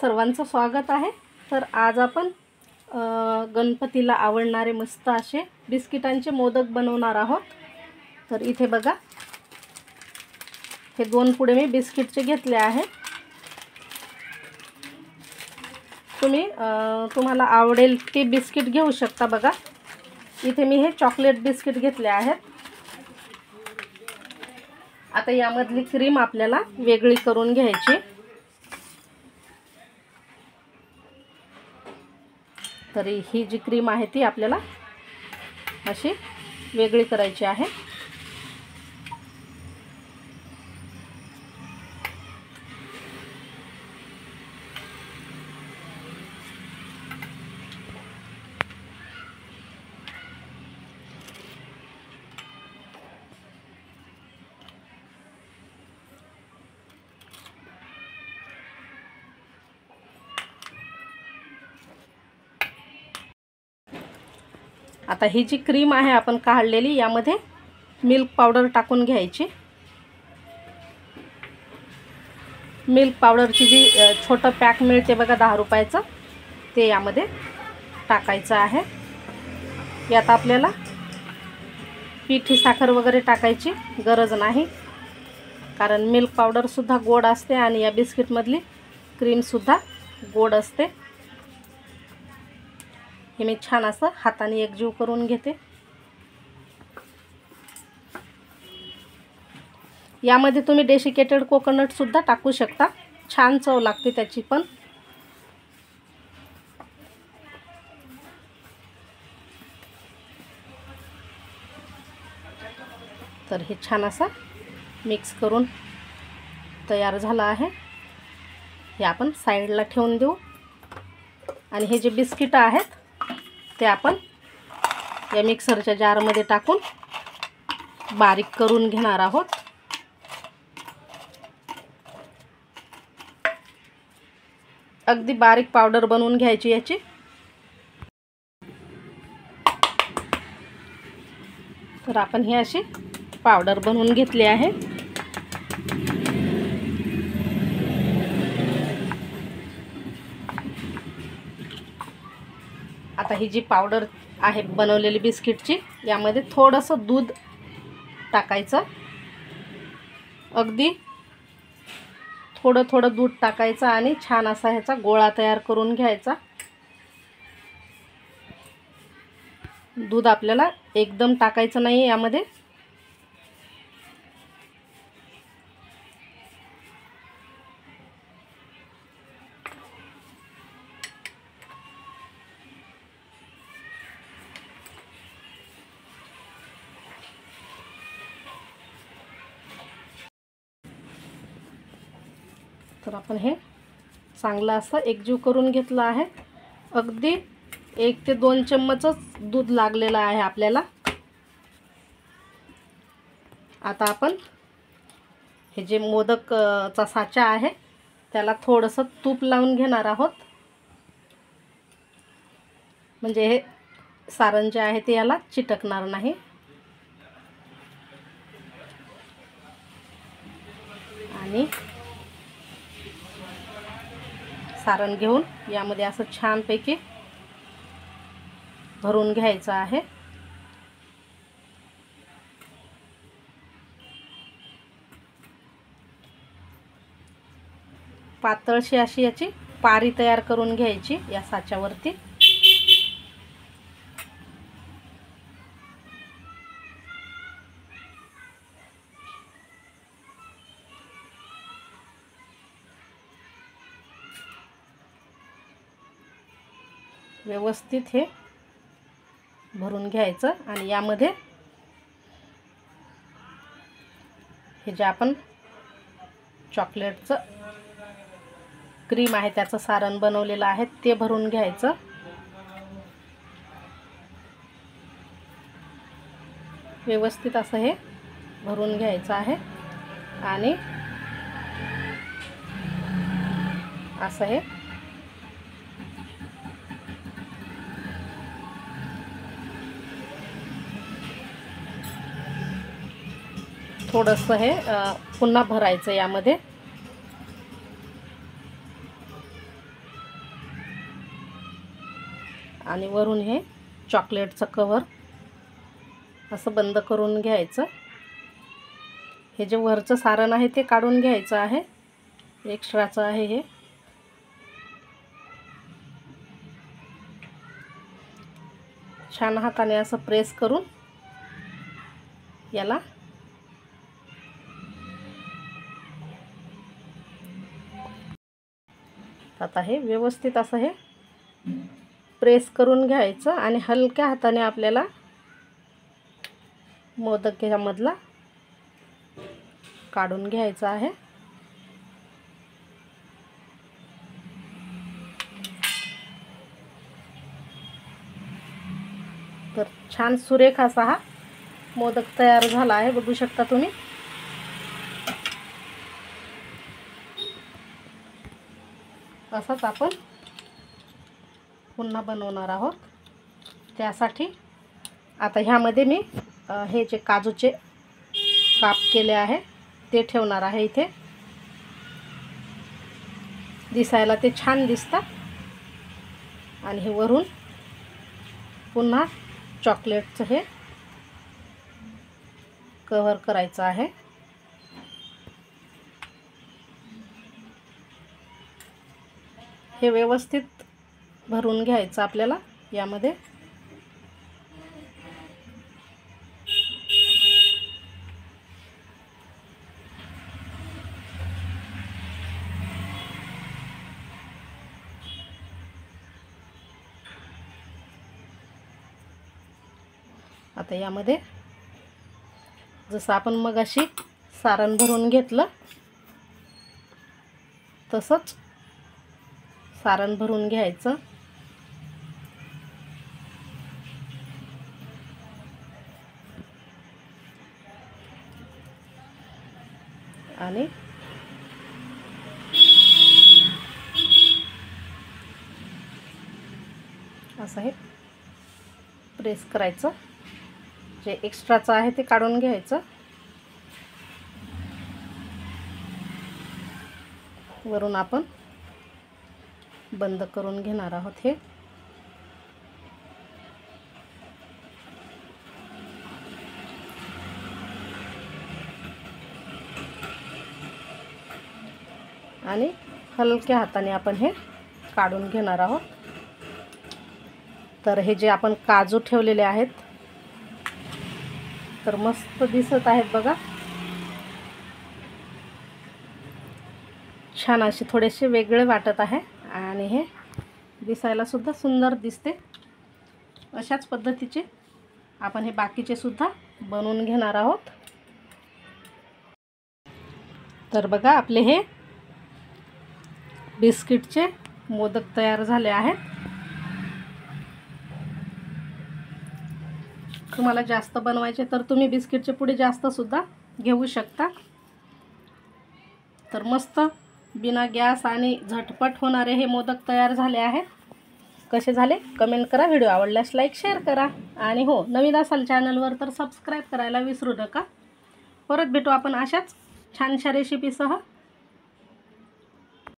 सर्वांचं स्वागत आहे। तर आज आपण गणपतीला आवडणारे मस्त असे बिस्किटांचे मोदक बनवणार आहोत। तर इथे बघा, हे 2 पुडे मी बिस्किटचे घेतले आहे। तुम्हाला आवडेल ते बिस्किट घेऊ शकता। बघा, इथे मी हे चॉकलेट बिस्किट घेतले आहेत। आता यामधली क्रीम आपल्याला वेगळी करून घ्यायची। तरी ही जी क्रीम आहे ती आपल्याला अशी वेगळी करायची आहे। आता ही जी क्रीम आहे आपण काढलेली, यामध्ये मिल्क पावडर टाकून घ्यायची। मिल्क पावडरची जी छोटं पॅक मिळते बघा 10 रुपयाचं, ते यामध्ये टाकायचं आहे। यात आपल्याला पिठी साखर वगैरे टाकायची गरज नाही, कारण मिल्क पावडर सुद्धा गोड असते आणि या बिस्किटमधली क्रीम सुद्धा गोड असते। हे मी छान असं हाताने एकजीव करून घेते। यामध्ये तुम्ही डेसिकेटेड कोकोनट सुद्धा टाकू शकता, छान चव लागते त्याची पण। तर हे छान असं मिक्स करून तयार झालं आहे। हे आपण साईडला ठेवून देऊ आणि हे जे बिस्किट आहेत ते आपण या मिक्सरच्या जारमध्ये टाकून बारीक करून घेणार आहोत। अगदी बारीक पावडर बनवून घ्यायची याची। तर आपण ही अशी पावडर बनवून घेतली आहे। आता ही जी पावडर आहे बनवलेली बिस्किटची, यामध्ये थोडंसं दूध टाकायचं। अगदी थोडं थोडं दूध टाकायचं आणि छान असा ह्याचा गोळा तयार करून घ्यायचा। दूध आपल्याला एकदम टाकायचं नाही यामध्ये। तर आपण हे चांगलं असं एकजीव करून घेतलं आहे। अगदी 1 ते 2 चम्मचच दूध लागलेलं आहे आपल्याला। आता आपण हे जे मोदकचा साचा आहे त्याला थोडंसं तूप लावून घेणार आहोत, म्हणजे हे सारण जे आहे ते याला चिटकणार नाही। आणि सारण घेऊन यामध्ये असं छानपैकी भरून घ्यायचं आहे। पातळशी अशी याची पारी तयार करून घ्यायची या साच्यावरती। व्यवस्थित हे भरून घ्यायचं आणि यामध्ये हे जे आपण चॉकलेटचं क्रीम आहे त्याचं सारण बनवलेलं आहे ते भरून घ्यायचं। व्यवस्थित असं हे भरून घ्यायचं आहे आणि असं हे थोडंसं हे पुन्हा भरायचं यामध्ये। आणि वरून हे चॉकलेटचं कवर असं बंद करून घ्यायचं. हे जे वरचं सारण आहे ते काढून घ्यायचं आहे, एक्स्ट्राचं आहे हे. छान हाताने असं प्रेस करून याला आता हे व्यवस्थित असं हे प्रेस करून घ्यायचं आणि हलक्या हाताने आपल्याला मोदक ह्यामधला काढून घ्यायचा आहे. तर छान सुरेख असा हा मोदक तयार झाला आहे, बघू शकता तुम्ही. असाच आपण पुन्हा बनवणार आहोत. त्यासाठी आता ह्यामध्ये मी हे जे काजूचे काप केले आहे ते ठेवणार आहे इथे. दिसायला ते छान दिसतात. आणि हे वरून पुन्हा चॉकलेटचं हे कव्हर करायचं आहे. हे व्यवस्थित भरून घ्यायचं आपल्याला यामध्ये. आता यामध्ये जसं आपण मगाशी सारण भरून घेतलं तसंच सारण भरून घ्यायचं. आणि असं हे प्रेस करायचं. जे एक्स्ट्राचं आहे ते काढून घ्यायचं. वरून आपण बंद करून घेणार आहोत हे. आणि हलक्या हाताने आपण हे काढून घेणार आहोत. तर हे जे आपण काजू ठेवलेले आहेत तर मस्त दिसत आहेत बघा. छान असे थोडेसे वेगळे वाटत आहे आणि हे दिसायला सुद्धा सुंदर दिसते. अशाच पद्धतीचे आपण हे बाकीचे सुद्धा बनवून घेणार आहोत. तर बघा आपले हे बिस्किटचे मोदक तयार झाले आहेत. तुम्हाला जास्त बनवायचे तर तुम्ही बिस्किटचे पुडे जास्त सुद्धा घेऊ शकता. तर मस्त बिना गॅस आणि झटपट होणारे हे मोदक तयार झाले आहेत. कसे झाले कमेंट करा. व्हिडिओ आवडल्यास लाईक शेअर करा. आणि हो, नवीन असाल चॅनलवर तर सबस्क्राईब करायला विसरू नका. परत भेटू आपण अशाच छानशा रेसिपीसह.